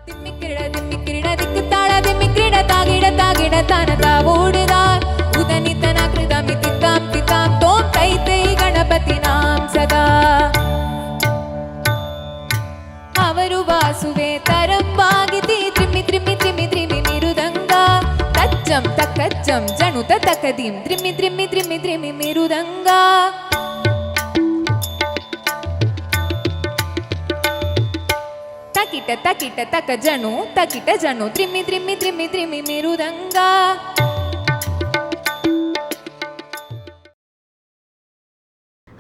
திம்மிக்கிட திம்மிக்கிட திக்கு தாள திம்மிக்கிட தாகிட தாகிட தானதா ஓடுதா உதனித்தன கிருதமி தித்தாம் தித்தாம் தோம் தைத்தை ಗಣಪತಿ ನಾಂ ಸದಾ ಅವರು ವಾಸುವೆ ತರಂಬಾಗಿತಿ ತ್ರಿಮಿ ತ್ರಿಮಿ ತ್ರಿಮಿ ತ್ರಿಮಿ ಮಿರುದಂಗ ತಚ್ಚಂ ತಕ್ಕಚ್ಚಂ ಜನುತ ತಕದಿಂ ತ್ರಿಮಿ ತ್ರಿಮಿ ತ್ರಿಮಿ ತ್ರಿಮಿ ಮಿರುದಂಗ ತಕಿಟ ತಕಿಟ ತಕ ಜನು ತಕಿಟ ಜನು ತ್ರಿಮಿ ತ್ರಿಮಿ ತ್ರಿಮಿ ತ್ರಿಮಿ ಮಿರುದಂಗ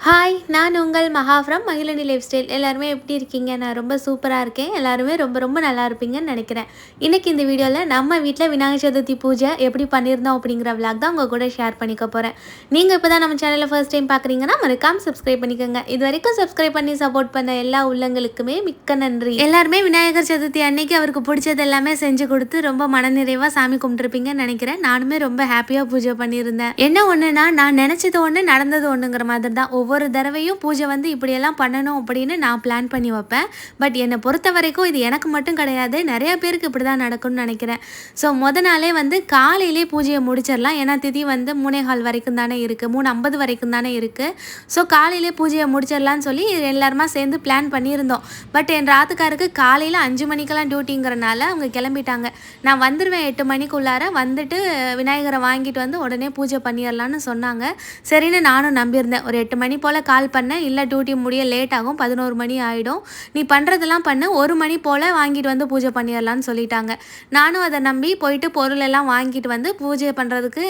ஹாய், நான் உங்கள் மகா ஃப்ரம் மகிழினி லைஃப் ஸ்டைல். எல்லாருமே எப்படி இருக்கீங்க? நான் ரொம்ப சூப்பராக இருக்கேன். எல்லாருமே ரொம்ப ரொம்ப நல்லா இருப்பீங்கன்னு நினைக்கிறேன். இன்றைக்கி இந்த வீடியோவில் நம்ம வீட்டில் விநாயகர் சதுர்த்தி பூஜை எப்படி பண்ணியிருந்தோம் அப்படிங்கிற விளாக் தான் உங்கள் கூட ஷேர் பண்ணிக்க போகிறேன். நீங்கள் இப்போ தான் நம்ம சேனலில் ஃபர்ஸ்ட் டைம் பார்க்குறீங்கன்னா மறக்காம சப்ஸ்கிரைப் பண்ணிக்கோங்க. இது வரைக்கும் சப்ஸ்கிரைப் பண்ணி சப்போர்ட் பண்ண எல்லா உள்ளங்களுக்குமே மிக்க நன்றி. எல்லாருமே விநாயகர் சதுர்த்தி அன்னைக்கு அவருக்கு பிடிச்சது எல்லாமே செஞ்சு கொடுத்து ரொம்ப மனநிறைவாக சாமி கும்பிட்டுருப்பீங்கன்னு நினைக்கிறேன். நானுமே ரொம்ப ஹாப்பியாக பூஜை பண்ணியிருந்தேன். என்ன ஒன்றுனா, நான் நினச்சது ஒன்று நடந்தது ஒன்றுங்கிற மாதிரி தான். ஒவ்வொரு தடவையும் பூஜை வந்து இப்படியெல்லாம் பண்ணணும் அப்படின்னு நான் பிளான் பண்ணி வைப்பேன். பட் என்னை பொறுத்த வரைக்கும் இது எனக்கு மட்டும் கிடையாது, நிறைய பேருக்கு இப்படி தான் நடக்கும்னு நினைக்கிறேன். ஸோ நாளே வந்து காலையிலே பூஜையை முடிச்சிடலாம். ஏன்னா திதி வந்து 3:15 வரைக்கும் தானே இருக்குது, 3:50 வரைக்கும் தானே இருக்குது. ஸோ காலையிலே பூஜையை முடிச்சிடலான்னு சொல்லி எல்லாருமா சேர்ந்து பிளான் பண்ணியிருந்தோம். பட் என் ராத்துக்காருக்கு காலையில் 5 மணிக்கெல்லாம் டியூட்டிங்கிறனால அவங்க கிளம்பிட்டாங்க. நான் வந்துடுவேன் 8 மணிக்குள்ளார, வந்துட்டு விநாயகரை வாங்கிட்டு வந்து உடனே பூஜை பண்ணிடலான்னு சொன்னாங்க. சரின்னு நானும் நம்பியிருந்தேன். ஒரு 8 மணி போல் கால் பண்ணேன். இல்லை, டியூட்டி முடிய லேட் ஆகும், 11 மணி ஆகிடும், நீ பண்ணுறதெல்லாம் பண்ணு, 1 மணி போல் வாங்கிட்டு வந்து பூஜை பண்ணிடலான்னு சொல்லிட்டாங்க. நானும் அதை நம்பி போயிட்டு பொருள் எல்லாம் வாங்கிட்டு வந்து பூஜை பண்ணுறதுக்கு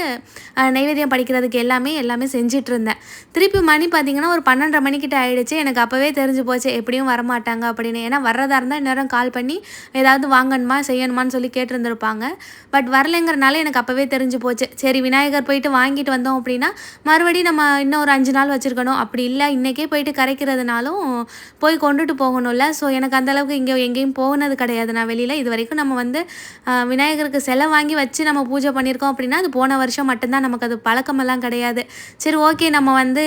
நைவேத்தியம் படிக்கிறதுக்கு எல்லாமே செஞ்சிட்டு இருந்தேன். திருப்பி மணி பார்த்திங்கன்னா ஒரு 12:30 மணிக்கிட்ட ஆகிடுச்சு. எனக்கு அப்போவே தெரிஞ்சு போச்சு எப்படியும் வரமாட்டாங்க அப்படின்னு. ஏன்னா வர்றதா இருந்தால் இந்நேரம் கால் பண்ணி ஏதாவது வாங்கணுமா செய்யணுமான்னு சொல்லி கேட்டிருந்துருப்பாங்க. பட் வரலைங்கிறனால எனக்கு அப்போவே தெரிஞ்சு போச்சு. சரி, விநாயகர் போயிட்டு வாங்கிட்டு வந்தோம் அப்படின்னா மறுபடியும் நம்ம இன்னும் ஒரு 5 நாள் வச்சுருக்கணும். அப்படி இல்லை, இன்றைக்கே போயிட்டு கரைக்கிறதுனாலும் போய் கொண்டுட்டு போகணும்ல. ஸோ எனக்கு அந்தளவுக்கு இங்கே எங்கேயும் போனது கிடையாது நான் வெளியில். இது வரைக்கும் நம்ம வந்து விநாயகருக்கு சிலை வாங்கி வச்சு நம்ம பூஜை பண்ணியிருக்கோம் அப்படின்னா அது போன வருஷம் மட்டும்தான், நமக்கு அது பழக்கமெல்லாம் கிடையாது. சரி, ஓகே, நம்ம வந்து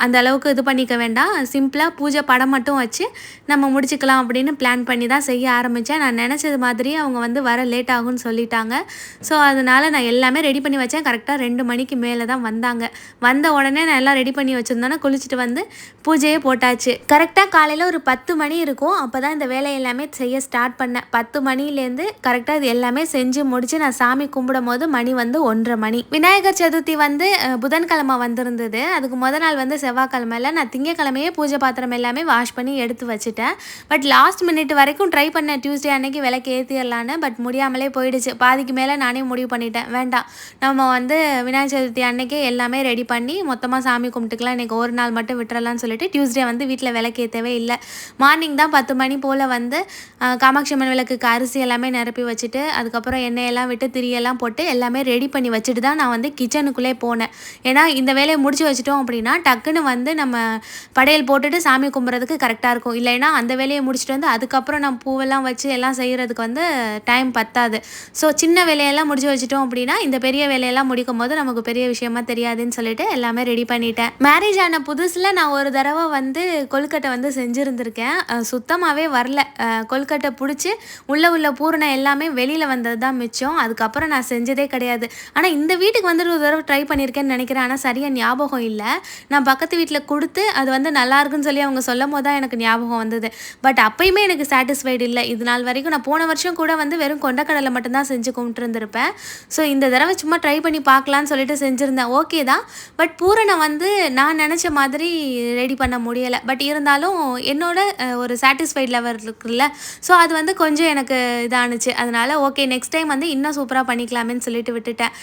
அந்த அளவுக்கு இது பண்ணிக்க வேண்டாம், சிம்பிளாக பூஜை படம் மட்டும் வச்சு நம்ம முடிச்சுக்கலாம் அப்படின்னு பிளான் பண்ணி தான் செய்ய ஆரம்பித்தேன். நான் நினச்சது மாதிரி அவங்க வந்து வர லேட் ஆகும்னு சொல்லிட்டாங்க. ஸோ அதனால் நான் எல்லாமே ரெடி பண்ணி வச்சேன். கரெக்டாக 2 மணிக்கு மேலே தான் வந்தாங்க. வந்த உடனே நான் எல்லாம் ரெடி பண்ணி வச்சுருந்தோன்னே குளிச்சுட்டு வந்து பூஜையே போட்டாச்சு. கரெக்டாக காலையில் ஒரு 10 மணி இருக்கும். அப்போ தான் இந்த வேலை எல்லாமே செய்ய ஸ்டார்ட் பண்ணேன். 10 மணிலேருந்து கரெக்டாக இது எல்லாமே செஞ்சு முடித்து நான் சாமி கும்பிடும் போது மணி வந்து 1:30 மணி. விநாயகர் சதுர்த்தி வந்து புதன்கிழமை வந்திருந்தது. அதுக்கு முதல் நாள் வந்து செவ்வாய்க்கிழமையில் நான் திங்கக்கிழமையே பூஜை பாத்திரம் எல்லாமே வாஷ் பண்ணி எடுத்து வச்சுட்டேன். பட் லாஸ்ட் மினிட் வரைக்கும் ட்ரை பண்ணேன் டியூஸ்டே அன்னைக்கு விளக்கு ஏற்றிடலான்னு. பட் முடியாமலே போயிடுச்சு. பாதிக்கு மேலே நானே முடிவு பண்ணிட்டேன், வேண்டாம், நம்ம வந்து விநாயகர் சதுர்த்தி அன்னைக்கே எல்லாமே ரெடி பண்ணி மொத்தமாக சாமி கும்பிட்டுக்கலாம், இன்றைக்கி ஒரு நாள் மட்டும் விட்டுறலான்னு சொல்லிட்டு டியூஸ்டே வந்து வீட்டில் விளக்கு ஏற்றவே இல்லை. மார்னிங் தான் 10 மணி போல் வந்து காமாட்சி அம்மன் விளக்குக்கு அரிசி எல்லாமே நிரப்பி வச்சுட்டு அதுக்கப்புறம் எண்ணெயெல்லாம் விட்டு திரியெல்லாம் போட்டு எல்லாமே ரெடி பண்ணி வச்சுட்டு தான் நான் வந்து கிச்சனுக்குள்ளே போனேன். ஏன்னா இந்த வேலையை முடிச்சு வச்சிட்டோம் அப்படின்னா டக்குன்னு வந்து நம்ம படையல் போட்டுட்டு சாமி கும்பிட்றதுக்கு கரெக்டாக இருக்கும். இல்லைன்னா அந்த வேலையை முடிச்சுட்டு வந்து அதுக்கப்புறம் நம்ம பூவெல்லாம் வச்சு எல்லாம் செய்கிறதுக்கு வந்து டைம் பத்தாது. ஸோ சின்ன வேலையெல்லாம் முடிச்சு வச்சிட்டோம் அப்படின்னா இந்த பெரிய வேலையெல்லாம் முடிக்கும் போது நமக்கு பெரிய விஷயமா தெரியாதுன்னு சொல்லிட்டு எல்லாமே ரெடி பண்ணிட்டேன். மேரேஜ் ஆன புதுசில் நான் ஒரு தடவை வந்து கொழுக்கட்டை வந்து செஞ்சுருந்துருக்கேன். சுத்தமாகவே வரல. கொழுக்கட்டை பிடிச்சி உள்ள பூரணம் எல்லாமே வெளியில் வந்தது தான் மிச்சம். அதுக்கப்புறம் நான் செஞ்சதே கிடையாது. ஆனால் இந்த வீட்டுக்கு வந்துட்டு ஒரு தடவை ட்ரை பண்ணியிருக்கேன்னு நினைக்கிறேன். ஆனால் சரியாக ஞாபகம் இல்லை. நான் பக்கத்து வீட்டில் கொடுத்து அது வந்து நல்லா இருக்குன்னு சொல்லி அவங்க சொல்லும் போது தான் எனக்கு ஞாபகம் வந்தது. பட் அப்பயுமே எனக்கு சாட்டிஸ்ஃபைடு இல்லை. இது நாள் வரைக்கும் நான் போன வருஷம் கூட வந்து வெறும் கொண்டக்கடலை மட்டும்தான் செஞ்சு கும்பிட்டு இருந்திருப்பேன். ஸோ இந்த தடவை சும்மா ட்ரை பண்ணி பார்க்கலான்னு சொல்லிட்டு செஞ்சுருந்தேன். ஓகே தான். பட் பூரணம் வந்து நான் நினச்ச மாதிரி ரெடி பண்ண முடியலை. பட் இருந்தாலும் என்னோட ஒரு சாட்டிஸ்ஃபைட் லெவல் இருக்குல்ல, ஸோ அது வந்து கொஞ்சம் எனக்கு இதானுச்சு. அதனால் ஓகே, நெக்ஸ்ட் டைம் வந்து இன்னும் சூப்பராக பண்ணிக்கலாமேன்னு சொல்லிட்டு விட்டுட்டேன்.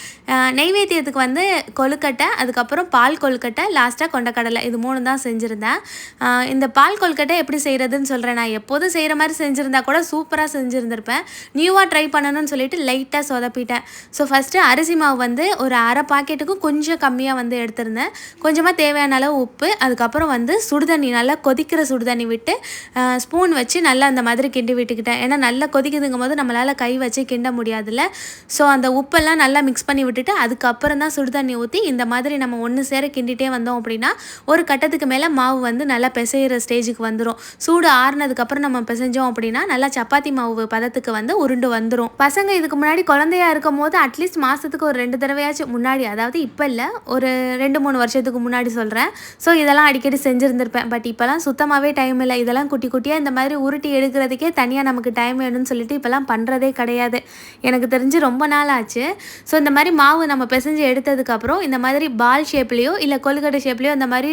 நெய்வேத்தியத்துக்கு வந்து கொழுக்கட்டை, அதுக்கப்புறம் பால் கொழுக்கட்டை, லாஸ்ட்டாக கொண்டக்கடலை, இது 3 தான் செஞ்சுருந்தேன். இந்த பால் கொழுக்கட்டை எப்படி செய்கிறதுன்னு சொல்கிறேன். நான் எப்போதும் செய்கிற மாதிரி செஞ்சுருந்தா கூட சூப்பராக செஞ்சுருந்துருப்பேன். நியூவாக ட்ரை பண்ணணும்னு சொல்லிட்டு லைட்டாக சொதப்பிட்டேன். ஸோ ஃபஸ்ட்டு அரிசி மாவு வந்து ஒரு 1/2 பாக்கெட்டுக்கும் கொஞ்சம் கம்மியாக வந்து எடுத்திருந்தேன். கொஞ்சமாக தேவையான அளவு உப்பு, அதுக்கப்புறம் வந்து சுடுதண்ணி நல்லா கொதிக்கிற சுடுதண்ணி விட்டு ஸ்பூன் வச்சு நல்லா அந்த மாதிரி கிண்டி விட்டுக்கிட்டேன். ஏன்னா நல்லா கொதிக்குதுங்கும் போது நம்மளால் கை வச்சு கிண்ட முடியாதுல்ல. ஸோ அந்த உப்பெல்லாம் நல்லா மிக்ஸ் பண்ணி விட்டுட்டு அதுக்கப்புறம் தான் சுடுதண்ணி ஊற்றி இந்த மாதிரி நம்ம ஒன்று சேர கிண்டிகிட்டே வந்தோம் அப்படின்னா ஒரு கட்டத்துக்கு மேலே மாவு வந்து நல்லா பிசைகிற ஸ்டேஜுக்கு வந்துடும். சூடு ஆறுனதுக்கப்புறம் நம்ம பிசைஞ்சோம் அப்படின்னா நல்லா சப்பாத்தி மாவு பதத்துக்கு வந்து உருண்டு வந்துடும். பசங்க இதுக்கு முன்னாடி குழந்தையா இருக்கும் போது அட்லீஸ்ட் மாதத்துக்கு ஒரு 2 தடவையாச்சும் முன்னாடி, அதாவது இப்போ இல்லை, ஒரு 2-3 வருஷத்துக்கு முன்னாடி சொல்கிறேன். ஸோ இதெல்லாம் அடிக்கடி செஞ்சுருந்துருப்பேன். பட் இப்போலாம் சுத்தமாகவே டைம் இல்லை. இதெல்லாம் குட்டி குட்டியாக இந்த மாதிரி உருட்டி எடுக்கிறதுக்கே தனியாக நமக்கு டைம் வேணும்னு சொல்லிட்டு இப்போலாம் பண்ணுறதே கிடையாது. எனக்கு தெரிஞ்சு ரொம்ப நாள் ஆச்சு. ஸோ இந்த மாதிரி மாவு நம்ம பிசைஞ்சு எடுத்ததுக்கப்புறம் இந்த மாதிரி பால் ஷேப்லேயோ இல்லை கொழுக்கட்டை ஷேப்லேயோ இந்த மாதிரி,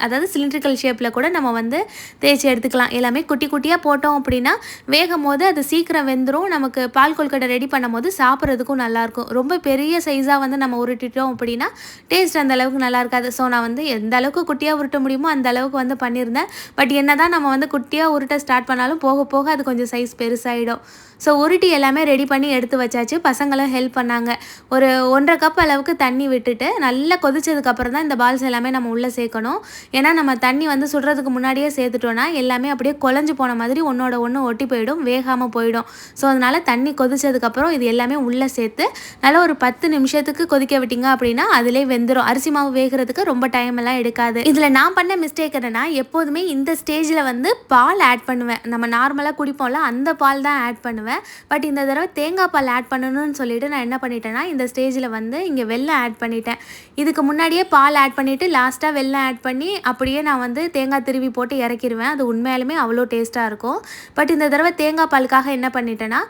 அதாவது சிலிண்ட்ரிக்கல் ஷேப்பில் கூட நம்ம வந்து தேய்ச்சி எடுத்துக்கலாம். எல்லாமே குட்டி குட்டியாக போட்டோம் அப்படின்னா வேகும் போது அது சீக்கிரம் வெந்துடும். நமக்கு பால் கொழுக்கட்டை ரெடி பண்ணும் போது சாப்பிட்றதுக்கும் நல்லாயிருக்கும். ரொம்ப பெரிய சைஸாக வந்து நம்ம உருட்டிட்டோம் அப்படின்னா டேஸ்ட் அந்த அளவுக்கு நல்லா இருக்காது. ஸோ நான் வந்து எந்த அளவுக்கு குட்டியாக உருட்ட முடியுமோ அந்த அளவுக்கு வந்து பண்ணியிருந்தேன். பட் என்ன தான் நம்ம வந்து குட்டியாக உருட்ட ஸ்டார்ட் பண்ணாலும் போக போக அது கொஞ்சம் சைஸ் பெருசாகிடும். ஸோ உருட்டி எல்லாமே ரெடி பண்ணி எடுத்து வச்சாச்சு. பசங்களும் ஹெல்ப் பண்ணாங்க. ஒரு 1.5 கப் அளவுக்கு தண்ணி விட்டுட்டு நல்லா கொதிச்சதுக்கப்புறம் தான் இந்த பால்ஸ் எல்லாமே நம்ம உள்ளே சேர்க்கணும். ஏன்னா நம்ம தண்ணி வந்து சுடுறதுக்கு முன்னாடியே சேர்த்துட்டோன்னா எல்லாமே அப்படியே குழஞ்சி போன மாதிரி ஒன்றோட ஒன்று ஒட்டி போயிடும், வேகாமல் போயிடும். ஸோ அதனால் தண்ணி கொதிச்சதுக்கப்புறம் இது எல்லாமே உள்ளே சேர்த்து நல்லா ஒரு 10 நிமிஷத்துக்கு கொதிக்க விட்டிங்க அப்படின்னா அதிலே வெந்துடும். அரிசி மாவு வேகிறதுக்கு ரொம்ப டைம் எல்லாம் எடுக்காது. இதில் நான் பண்ண மிஸ்டேக் என்னென்னா, எப்போதுமே இந்த ஸ்டேஜில் வந்து பால் ஆட் பண்ணுவேன். நம்ம நார்மலாக குடிப்போம்ல அந்த பால் தான் ஆட் பண்ணுவேன். பட் இந்த தடவை தேங்காய் பால் ஆட் பண்ணணும்னு சொல்லிட்டு நான் என்ன பண்ணிட்டேன்னா இந்த ஸ்டேஜில் வந்து இங்கே வெல்லம் ஆட் பண்ணிட்டேன். இதுக்கு முன்னாடியே பால் ஆட் பண்ணிவிட்டு லாஸ்ட்டாக வெல்லம் ஆட் பண்ணி அப்படியே நான் வந்து தேங்காய் திருவி போட்டு இறக்கிடுவேன். அது உண்மையாலுமே அவ்வளோ டேஸ்ட்டாக இருக்கும். பட் இந்த தடவை தேங்காய் பாலுக்காக என்ன பண்ணிட்டேன்னா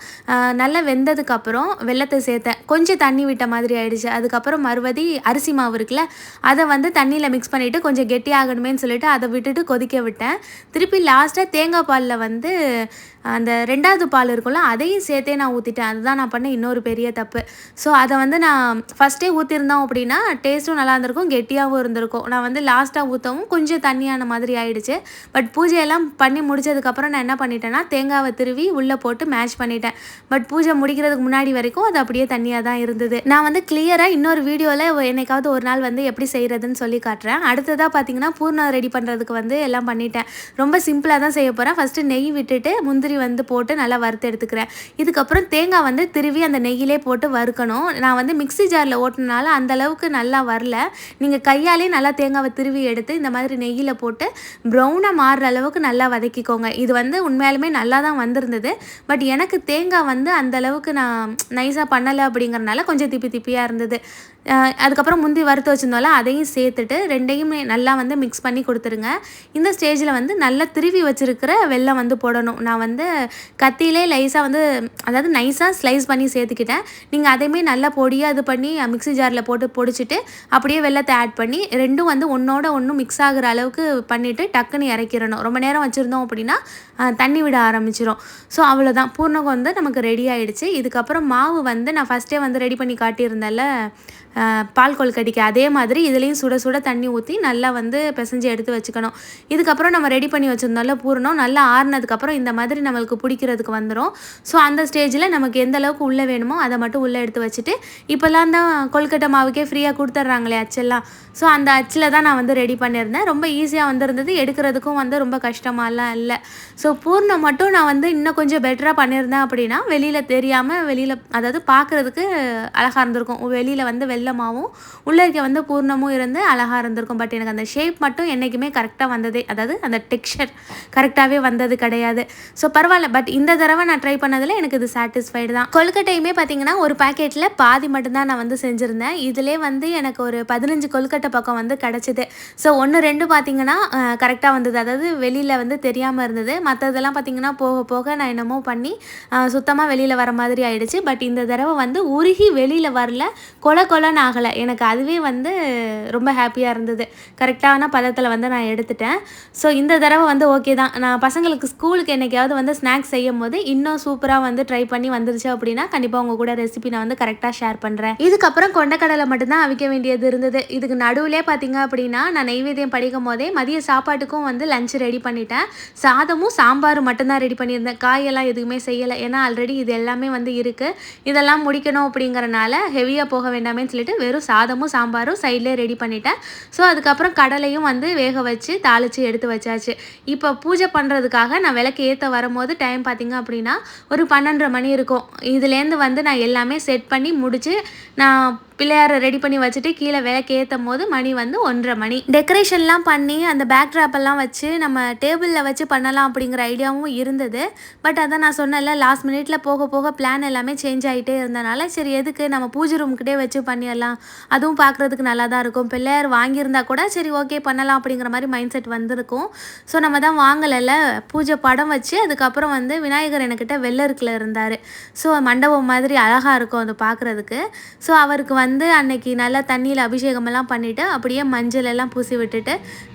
நல்லா வெந்ததுக்கப்புறம் வெல்லத்தை சேர்த்தேன். கொஞ்சம் தண்ணி விட்ட மாதிரி ஆயிடுச்சு. அதுக்கப்புறம் மறுபடி அரிசி மாவு இருக்குல்ல அதை வந்து தண்ணியில் மிக்ஸ் பண்ணிவிட்டு கொஞ்சம் கெட்டியாகணுமேன்னு சொல்லிட்டு அதை விட்டுட்டு கொதிக்க விட்டேன். திருப்பி லாஸ்ட்டாக தேங்காய் பாலில் வந்து அந்த 2வது பால் இருக்கும்ல அதையும் சேர்த்தே நான் ஊற்றிட்டேன். அதுதான் நான் பண்ண இன்னொரு பெரிய தப்பு. ஸோ அதை வந்து நான் ஃபஸ்ட்டே ஊற்றிருந்தோம் அப்படின்னா டேஸ்ட்டும் நல்லா இருந்திருக்கும், கெட்டியாகவும் இருந்திருக்கும். நான் வந்து லாஸ்ட்டாக ஊற்றவும் கொஞ்சம் தண்ணியான மாதிரி ஆயிடுச்சு. பட் பூஜையெல்லாம் பண்ணி முடிச்சதுக்கப்புறம் நான் என்ன பண்ணிட்டேன்னா தேங்காவை திருவி உள்ளே போட்டு மேஷ் பண்ணிட்டேன். பட் பூஜை முடிக்கிறதுக்கு முன்னாடி வரைக்கும் அது அப்படியே தண்ணியாக தான் இருந்தது. நான் வந்து கிளியராக இன்னொரு வீடியோவில் என்னைக்காவது ஒரு நாள் வந்து எப்படி செய்கிறதுன்னு சொல்லி காட்டுறேன். அடுத்ததாக பார்த்தீங்கன்னா பூர்ணம் ரெடி பண்ணுறதுக்கு வந்து எல்லாம் பண்ணிட்டேன். ரொம்ப சிம்பிளாக தான் செய்ய போகிறேன். ஃபஸ்ட்டு நெய் விட்டுட்டு முந்திரி வந்து போட்டு நல்லா வறுத்து எடுத்துக்கிறேன். இதுக்கப்புறம் தேங்காய் வந்து திருவி அந்த நெய்யிலே போட்டு வறுக்கணும். நான் வந்து மிக்ஸி ஜாரில் ஓட்டினால அந்த அளவுக்கு நல்லா வரல. நீங்கள் கையாலே நல்லா தேங்காவை திருவி எடுத்து இந்த மாதிரி நெய்யில் போட்டு ப்ரௌனாக மாறுற அளவுக்கு நல்லா வதக்கிக்கோங்க. இது வந்து உண்மையாலுமே நல்லா தான் வந்திருந்தது. பட் எனக்கு தேங்காய் வந்து அந்த அளவுக்கு நான் நைஸாக பண்ணலை அப்படிங்கிறனால கொஞ்சம் திப்பி திப்பியாக இருந்தது. அதுக்கப்புறம் முந்தி வறுத்து வச்சுருந்தோம்ல அதையும் சேர்த்துட்டு ரெண்டையும் நல்லா வந்து மிக்ஸ் பண்ணி கொடுத்துருங்க. இந்த ஸ்டேஜில் வந்து நல்லா திருவி வச்சுருக்கிற வெல்லம் வந்து போடணும். நான் வந்து கத்தியிலே லைஸாக வந்து அதாவது நைஸாக ஸ்லைஸ் பண்ணி சேர்த்துக்கிட்டேன். நீங்கள் அதையுமே நல்லா பொடியாக இது பண்ணி மிக்ஸி ஜாரில் போட்டு பொடிச்சிட்டு அப்படியே வெல்லத்தை ஆட் பண்ணி ரெண்டும் வந்து ஒன்றோட ஒன்று மிக்ஸ் ஆகிற அளவுக்கு பண்ணிவிட்டு டக்குன்னு இறக்கிடணும். ரொம்ப நேரம் வச்சுருந்தோம் அப்படின்னா தண்ணி விட ஆரம்பிச்சிடும். ஸோ அவ்வளோதான், பூர்ணகம் வந்து நமக்கு ரெடி ஆகிடுச்சு. இதுக்கப்புறம் மாவு வந்து நான் ஃபஸ்ட்டே வந்து ரெடி பண்ணி காட்டியிருந்தேன்ல பால் கொழுக்கட்டைக்கு, அதே மாதிரி இதுலேயும் சுட சுட தண்ணி ஊற்றி நல்லா வந்து பிசைஞ்சு எடுத்து வச்சுக்கணும். இதுக்கப்புறம் நம்ம ரெடி பண்ணி வச்சுருந்தோம்ல பூரணம் நல்லா ஆறுனதுக்கப்புறம் இந்த மாதிரி நம்மளுக்கு பிடிக்கிறதுக்கு வந்துடும். ஸோ அந்த ஸ்டேஜில் நமக்கு எந்த அளவுக்கு உள்ளே வேணுமோ அதை மட்டும் உள்ளே எடுத்து வச்சுட்டு, இப்போல்லாம் தான் கொழுக்கட்டை மாவுக்கே ஃப்ரீயாக கொடுத்துட்றாங்களே அச்செல்லாம். ஸோ அந்த அச்சில் தான் நான் வந்து ரெடி பண்ணியிருந்தேன். ரொம்ப ஈஸியாக வந்துருந்தது, எடுக்கிறதுக்கும் வந்து ரொம்ப கஷ்டமாலாம் இல்லை. ஸோ பூர்ணம் மட்டும் நான் வந்து இன்னும் கொஞ்சம் பெட்டராக பண்ணியிருந்தேன் அப்படின்னா வெளியில் தெரியாமல் வெளியில் அதாவது பார்க்குறதுக்கு அழகாக இருந்திருக்கும். வெளியில் வந்து வெல்லமாகவும் உள்ளே இருக்க வந்து பூர்ணமும் இருந்து அழகாக இருந்திருக்கும். பட் எனக்கு அந்த ஷேப் மட்டும் என்றைக்குமே கரெக்டாக வந்ததே, அதாவது அந்த டெக்ஸ்சர் கரெக்டாகவே வந்தது கிடையாது. ஸோ பரவாயில்ல, பட் இந்த தடவை நான் ட்ரை பண்ணதில் எனக்கு இது சாட்டிஸ்ஃபைடு தான். கொழுக்கட்டையுமே பார்த்தீங்கன்னா ஒரு பேக்கெட்டில் பாதி மட்டும்தான் நான் வந்து செஞ்சுருந்தேன். இதிலே வந்து எனக்கு ஒரு 15 கொழுக்கட்டை பக்கம் வந்து கிடச்சிது. ஸோ 1-2 பார்த்தீங்கன்னா கரெக்டாக வந்தது, அதாவது வெளியில் வந்து தெரியாமல் இருந்தது. மற்றதெல்லாம் பார்த்தீங்கன்னா போக போக நான் என்னமோ பண்ணி சுத்தமாக வெளியில் வர மாதிரி ஆயிடுச்சு. பட் இந்த தடவை வந்து உருகி வெளியில் வரல, கொலன்னு ஆகலை. எனக்கு அதுவே வந்து ரொம்ப ஹாப்பியாக இருந்தது. கரெக்டான பதத்தில் வந்து நான் எடுத்துட்டேன். ஸோ இந்த தடவை வந்து ஓகே தான். நான் பசங்களுக்கு ஸ்கூலுக்கு என்றைக்காவது வந்து ஸ்நாக்ஸ் செய்யும் போது இன்னும் சூப்பராக வந்து ட்ரை பண்ணி வந்துருச்சு அப்படின்னா கண்டிப்பாக உங்கள் கூட ரெசிபி நான் வந்து கரெக்டாக ஷேர் பண்ணுறேன். இதுக்கப்புறம் கொண்டக்கடலை மட்டும்தான் அவிக்க வேண்டியது இருந்தது. இதுக்கு நடுவிலே பார்த்தீங்க அப்படின்னா நான் நெய்வேத்தியம் படிக்கும் போதே மதிய சாப்பாட்டுக்கும் வந்து லஞ்ச் ரெடி பண்ணிட்டேன். சாதமும் சாம்பாரும் மட்டும்தான் ரெடி பண்ணியிருந்தேன். காயெல்லாம் எதுவுமே செய்யலை. ஏன்னா ஆல்ரெடி இது எல்லாமே வந்து இருக்குது. இதெல்லாம் முடிக்கணும் அப்படிங்கிறனால ஹெவியாக போக வேண்டாமேன்னு சொல்லிட்டு வெறும் சாதமும் சாம்பாரும் சைட்லேயே ரெடி பண்ணிட்டேன். ஸோ அதுக்கப்புறம் கடலையும் வந்து வேக வச்சு தாளித்து எடுத்து வச்சாச்சு. இப்போ பூஜை பண்ணுறதுக்காக நான் விளக்கு ஏற்ற வரும்போது டைம் பார்த்திங்க அப்படின்னா ஒரு 12:30 மணி இருக்கும். இதுலேருந்து வந்து நான் எல்லாமே செட் பண்ணி முடித்து நான் பிள்ளையாரை ரெடி பண்ணி வச்சுட்டு கீழே விளக்கு ஏற்றும் போது மணி வந்து 1:30 மணி. டெக்கரேஷன்லாம் பண்ணி அந்த பேக் ட்ராப்பெல்லாம் வச்சு நம்ம டேபிளில் வச்சு பண்ணலாம் அப்படிங்கிற ஐடியாவும் இருந்தது. பட் அதான் நான் சொன்னேன்ல, லாஸ்ட் மினிட்ல போக போக பிளான் எல்லாமே சேஞ்ச் ஆகிட்டே இருந்தனால சரி எதுக்கு நம்ம பூஜை ரூம்கிட்டே வச்சு பண்ணிடலாம், அதுவும் பார்க்குறதுக்கு நல்லா தான் இருக்கும். பிள்ளையார் வாங்கியிருந்தா கூட சரி ஓகே பண்ணலாம் அப்படிங்கிற மாதிரி மைண்ட் செட் வந்திருக்கும். ஸோ நம்ம தான் வாங்கலைல்ல, பூஜை படம் வச்சு அதுக்கப்புறம் வந்து விநாயகர் என்கிட்ட வெள்ளருக்கில் இருந்தார். ஸோ மண்டபம் மாதிரி அழகாக இருக்கும் அது பார்க்குறதுக்கு. ஸோ அவருக்கு வந்து அன்னைக்கு நல்லா தண்ணியில் அபிஷேகமெல்லாம் பண்ணிவிட்டு அப்படியே மஞ்சள் எல்லாம் பூசி விட்டுட்டு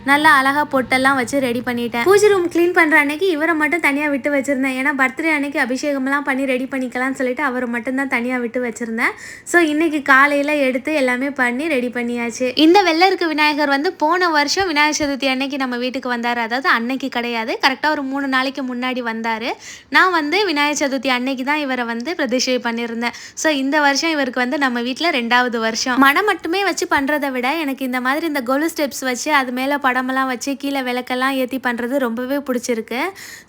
நல்லா அழகாக பொட்டெல்லாம் வச்சு ரெடி பண்ணிட்டேன். பூஜை ரூம் க்ளீன் பண்ணுற அன்னைக்கு இவரை மட்டும் தனியாக விட்டு வச்சுருந்தேன். ஏன்னா பர்த்டே அன்னைக்கு அபிஷேகமெல்லாம் பண்ணி ரெடி பண்ணிக்கலாம்னு சொல்லிட்டு அவரை மட்டும்தான் தனியாக விட்டு வச்சுருந்தேன். ஸோ இன்றைக்கி காலையில் எடுத்து எல்லாமே பண்ணி ரெடி பண்ணியாச்சு. இந்த வெள்ளருக்கு விநாயகர் வந்து போன வருஷம் விநாயகர் சதுர்த்தி அன்னைக்கு நம்ம வீட்டுக்கு வந்தார். அதாவது அன்னைக்கு கிடையாது, கரெக்டாக ஒரு 3 நாளைக்கு முன்னாடி வந்தார். நான் வந்து விநாயகர் சதுர்த்தி அன்னைக்கு தான் இவரை வந்து பிரதிஷ்டை பண்ணியிருந்தேன். ஸோ இந்த வருஷம் இவருக்கு வந்து நம்ம வீட்டில் 2வது வருஷம். மனம் மட்டுமே வச்சு பண்ணுறதை விட எனக்கு இந்த மாதிரி இந்த கோலு ஸ்டெப்ஸ் வச்சு அது மேலே படமெல்லாம் வச்சு கீழே விளக்கெல்லாம் ஏற்றி பண்ணுறது ரொம்பவே பிடிச்சிருக்கு.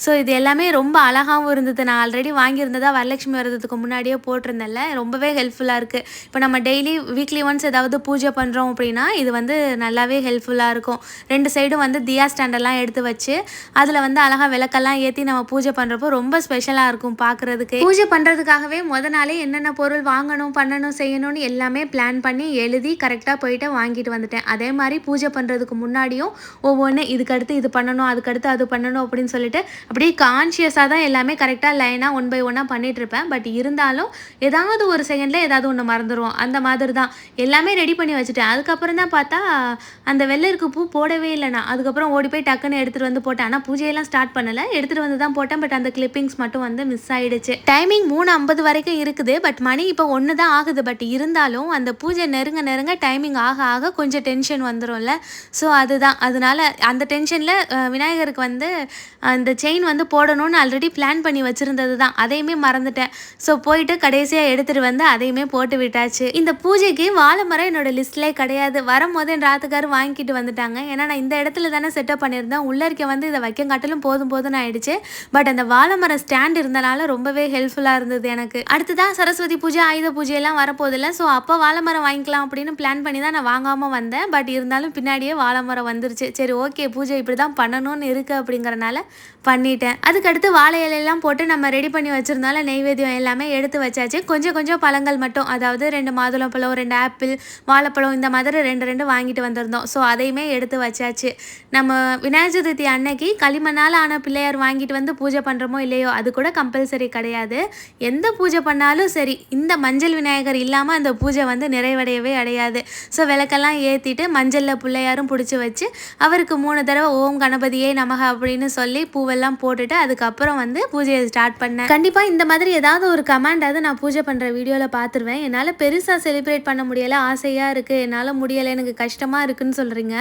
ஸோ இது எல்லாமே ரொம்ப அழகாகவும் இருந்தது. நான் ஆல்ரெடி வாங்கியிருந்ததா வரலட்சுமி வரதுக்கு முன்னாடியே போட்டிருந்தேன்ல, ரொம்பவே ஹெல்ப்ஃபுல்லாக இருக்குது. இப்போ நம்ம டெய்லி வீக்லி ஒன்ஸ் ஏதாவது பூஜை பண்ணுறோம் அப்படின்னா இது வந்து நல்லாவே ஹெல்ப்ஃபுல்லாக இருக்கும். 2 சைடும் வந்து தியா ஸ்டாண்டெல்லாம் எடுத்து வச்சு அதில் வந்து அழகாக விளக்கெல்லாம் ஏற்றி நம்ம பூஜை பண்ணுறப்போ ரொம்ப ஸ்பெஷலாக இருக்கும் பார்க்குறதுக்கு. பூஜை பண்ணுறதுக்காகவே நாளே என்னென்ன பொருள் வாங்கணும் பண்ணணும் செய்யணும்னு எல்லாமே பிளான் பண்ணி எழுதி கரெக்டாக போயிட்டு வாங்கிட்டு வந்துட்டேன். அதே மாதிரி பூஜை பண்ணுறதுக்கு முன்னாடியும் ஒவ்வொன்று இதுக்கடுத்து இது பண்ணணும் அதுக்கடுத்து அது பண்ணணும் அப்படின்னு சொல்லிட்டு அப்படியே கான்ஷியஸாக தான் எல்லாமே கரெக்டாக லைனாக 1 by 1 பண்ணிகிட்ருப்பேன். பட் இருந்தாலும் ஏதாவது ஒரு செகண்டில் ஏதாவது ஒன்று மறந்துடுவோம். அந்த மாதிரி தான் எல்லாமே ரெடி பண்ணி வச்சுட்டேன். அதுக்கப்புறம் தான் பார்த்தா அந்த வெள்ளருக்கு பூ போடவே இல்லைண்ணா. அதுக்கப்புறம் ஓடி போய் டக்குன்னு எடுத்துகிட்டு வந்து போட்டேன். ஆனால் பூஜையெல்லாம் ஸ்டார்ட் பண்ணலை, எடுத்துகிட்டு வந்து தான் போட்டேன். பட் அந்த கிளிப்பிங்ஸ் மட்டும் வந்து மிஸ் ஆகிடுச்சு. டைமிங் 3:50 வரைக்கும் இருக்குது. பட் மணி இப்போ 1 தான் ஆகுது. பட் இருந்தாலும் அந்த பூஜை நெருங்க டைமிங் ஆக ஆக கொஞ்சம் டென்ஷன் வந்துடும்ல. ஸோ அதுதான், அதனால அந்த டென்ஷனில் விநாயகருக்கு வந்து அந்த செயின் வந்து போடணும்னு ஆல்ரெடி பிளான் பண்ணி வச்சுருந்தது தான், அதையுமே மறந்துட்டேன். ஸோ போயிட்டு கடைசியாக எடுத்துகிட்டு வந்து அதையுமே போட்டு விட்டாச்சு. இந்த பூஜைக்கு வாழை மரம் என்னோட லிஸ்ட்லேயே கிடையாது. வரும்போது என் ராத்துக்கார் வாங்கிட்டு வந்துட்டாங்க. ஏன்னா நான் இந்த இடத்துல தானே செட்டப் பண்ணியிருந்தேன். உள்ளரிக்க வந்து இதை வைக்க காட்டிலும் போதும்னு ஆயிடுச்சு. பட் அந்த வாழை மரம் ஸ்டாண்ட் இருந்தனால ரொம்பவே ஹெல்ப்ஃபுல்லாக இருந்தது எனக்கு. அடுத்ததான் சரஸ்வதி பூஜை ஆயுத பூஜையெல்லாம் வரப்போதில்லை. ஸோ அப்போ வாழை மரம் வாங்கிக்கலாம் அப்படின்னு பிளான் பண்ணி தான் நான் வாங்காமல் வந்தேன். பட் இருந்தாலும் பின்னாடியே வாழை மரம் வந்துருச்சு. சரி ஓகே, பூஜை இப்படி தான் பண்ணணும்னு இருக்குது அப்படிங்கிறனால பண்ணிட்டேன். அதுக்கடுத்து வாழை இலையெல்லாம் போட்டு நம்ம ரெடி பண்ணி வச்சுருந்தால நெய்வேத்தியம் எல்லாமே எடுத்து வச்சாச்சு. கொஞ்சம் பழங்கள் மட்டும், அதாவது 2 மாதுளம்பழம் 2 ஆப்பிள் வாழைப்பழம் இந்த மாதிரி 2 வாங்கிட்டு வந்திருந்தோம். ஸோ அதையுமே எடுத்து வச்சாச்சு. நம்ம விநாயகர் சதுர்த்தி அன்னைக்கு களிமண்ணால் ஆன பிள்ளையார் வாங்கிட்டு வந்து பூஜை பண்ணுறோமோ இல்லையோ அது கூட கம்பல்சரி கிடையாது. எந்த பூஜை பண்ணாலும் சரி இந்த மஞ்சள் விநாயகர் இல்லாமல் அந்த பூஜை வந்து நிறைவடையவே அடையாது. ஸோ விளக்கெல்லாம் ஏற்றிட்டு மஞ்சளில் பிள்ளையாரும் பிடிச்சி வச்சு அவருக்கு 3 தடவை ஓம் கணபதியே நமக அப்படின்னு சொல்லி பூவெல்லாம் போட்டுட்டு அதுக்கப்புறம் வந்து பூஜையை ஸ்டார்ட் பண்ணேன். கண்டிப்பாக இந்த மாதிரி ஏதாவது ஒரு கமாண்டாவது நான் பூஜை பண்ணுற வீடியோவில் பார்த்துருவேன். என்னால் பெருசாக செலிப்ரேட் பண்ண முடியலை, ஆசையாக இருக்குது, என்னால் முடியலை, எனக்கு கஷ்டமாக இருக்குதுன்னு சொல்கிறீங்க.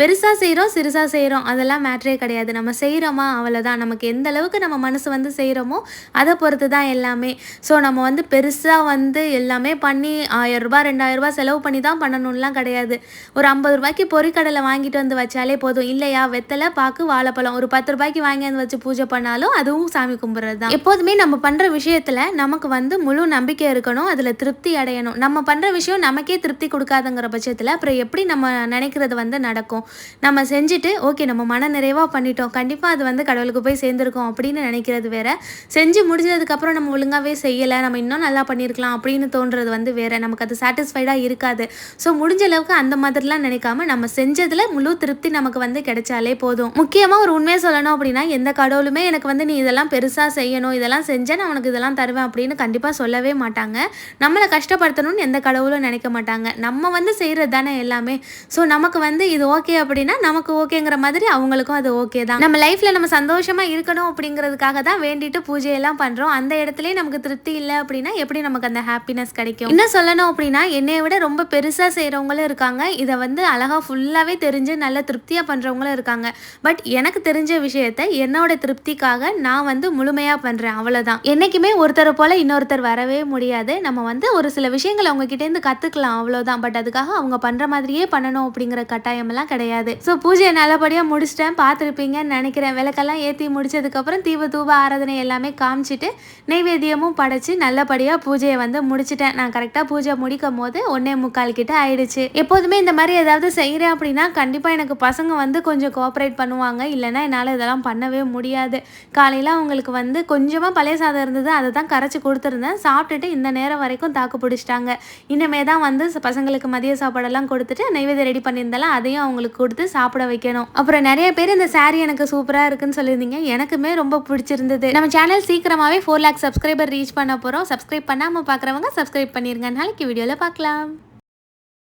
பெருசாக செய்கிறோம் சிறுசாக செய்கிறோம் அதெல்லாம் மேட்ரே கிடையாது. நம்ம செய்கிறோமா அவ்வளோதான். நமக்கு எந்த அளவுக்கு நம்ம மனசு வந்து செய்கிறோமோ அதை பொறுத்து தான் எல்லாமே. ஸோ நம்ம வந்து பெருசாக வந்து எல்லாமே பண்ணி 1000 ரூபாய் 2000 ரூபாய் செலவு பண்ணி தான் பண்ணணும்லாம் கிடையாது. ஒரு 50 ரூபாய்க்கு பொரிக்கடலை வாங்கிட்டு வந்து வச்சாலே போதும். இல்லையா வெத்தலை பாக்கு வாழைப்பழம் ஒரு 10 ரூபாய்க்கு வாங்கி வந்து வச்சு பூஜை பண்ணாலும் அதுவும் சாமி கும்பிட்றது தான். எப்போதுமே நம்ம பண்ணுற விஷயத்தில் நமக்கு வந்து முழு நம்பிக்கை இருக்கணும், அதில் திருப்தி அடையணும். நம்ம பண்ணுற விஷயம் நமக்கே திருப்தி கொடுக்காதுங்கிற பட்சத்தில் அப்புறம் எப்படி நம்ம நினைக்கிறது வந்து நடக்கும். நம்ம செஞ்சுட்டு ஓகே நம்ம மன நிறைவாக பண்ணிட்டோம், கண்டிப்பாக அது வந்து கடவுளுக்கு போய் சேர்ந்துருக்கோம் அப்படின்னு நினைக்கிறது வேற. செஞ்சு முடிஞ்சதுக்கப்புறம் நம்ம ஒழுங்காகவே செய்யலை, நம்ம இன்னும் நல்லா பண்ணியிருக்கலாம் அப்படின்னு தோன்றது வந்து வேற. நமக்கு அது சாட்டிஸ்ஃபைடாக இருக்காது. ஸோ முடிஞ்ச அளவுக்கு அந்த மாதிரிலாம் நினைக்காம நம்ம செஞ்சதில் முழு திருப்தி நமக்கு வந்து கிடைச்சாலே போதும். முக்கியமாக ஒரு உண்மையை சொல்லணும் அப்படின்னா எந்த கடவுளுமே எனக்கு வந்து நீ இதெல்லாம் பெருசாக செய்யணும், இதெல்லாம் செஞ்சேன் நான் உனக்கு இதெல்லாம் தருவேன் அப்படின்னு கண்டிப்பாக சொல்லவே மாட்டாங்க. நம்மளை கஷ்டப்படுத்தணும்னு எந்த கடவுளும் நினைக்க மாட்டாங்க. நம்ம வந்து செய்கிறது தானே எல்லாமே. ஸோ நமக்கு வந்து இது ஓகே அப்படின்னா நமக்கு ஓகேங்கிற மாதிரி அவங்களுக்கும் அது ஓகே தான். நம்ம லைஃப்பில் நம்ம சந்தோஷமாக இருக்கணும் அப்படிங்கிறதுக்காக தான் வேண்டிட்டு பூஜையெல்லாம் பண்ணுறோம். அந்த இடத்துலேயே நமக்கு திருப்தி இல்லை அப்படின்னா எப்படி நமக்கு அந்த ஹாப்பினஸ் கிடைக்கும்? இன்னும் சொல்லணும் அப்படின்னா என்னைய விட ரொம்ப பெருசாக செய்கிறவங்களும் இருக்காங்க, இதை வந்து அழகாக ஃபுல்லாகவே தெரிஞ்சு நல்ல திருப்தியாக பண்ணுறவங்களும் இருக்காங்க. பட் எனக்கு தெரிஞ்ச விஷயத்த என்னோட திருப்திக்காக நான் வந்து முழுமையாக பண்ணுறேன், அவ்வளோதான். என்றைக்குமே ஒருத்தரை போல் இன்னொருத்தர் வரவே முடியாது. நம்ம வந்து ஒரு சில விஷயங்களை அவங்ககிட்டேருந்து கற்றுக்கலாம், அவ்வளோதான். பட் அதுக்காக அவங்க பண்ணுற மாதிரியே பண்ணணும் அப்படிங்கிற கட்டாயமெல்லாம் கிடையாது. ஸோ பூஜையை நல்லபடியாக முடிச்சிட்டேன், பார்த்துருப்பீங்கன்னு நினைக்கிறேன். விளக்கெல்லாம் ஏற்றி முடிச்சதுக்கப்புறம் தூப ஆராதனை எல்லாமே காமிச்சிட்டு நெய்வேத்தியமும் படைச்சு நல்லபடியாக பூஜையை வந்து முடிச்சிட்டேன். நான் கரெக்டாக பூஜை முடிக்கும் போது 1:45 கிட்ட ஆயிடுச்சு. எப்போதுமே இந்த மாதிரி ஏதாவது செய்கிறேன் அப்படின்னா கண்டிப்பாக எனக்கு பசங்க வந்து கொஞ்சம் கோஆப்ரேட் பண்ணுவாங்க, இல்லைன்னா என்னால் இதெல்லாம் பண்ணவே முடியாது. காலையில் அவங்களுக்கு வந்து கொஞ்சமாக பழைய சாதம் இருந்தது, அதை தான் கரைச்சி கொடுத்துருந்தேன். சாப்பிட்டுட்டு இந்த நேரம் வரைக்கும் தாக்கு பிடிச்சிட்டாங்க. இனிமே தான் வந்து பசங்களுக்கு மதிய சாப்பாடெல்லாம் கொடுத்துட்டு நெய்வேத்தியம் ரெடி பண்ணியிருந்தாலும் அதையும் அவங்களுக்கு கொடுத்து சாப்பிட வைக்கணும். அப்புறம் நிறைய பேர் இந்த சாரீ எனக்கு சூப்பராக இருக்குன்னு சொல்லியிருந்தீங்க, எனக்குமே ரொம்ப பிடிச்சிருந்தது. நம்ம சேனல் சீக்கிரமாகவே 4 lakh சப்ஸ்கிரைபர் ரீச் பண்ண போகிறோம். சப்ஸ்கிரைப் பண்ணாமல் பார்க்குறவங்க சப்ஸ்கிரைப் பண்ணிருங்க. நாளைக்கு வீடியோவில் பார்க்கலாம்.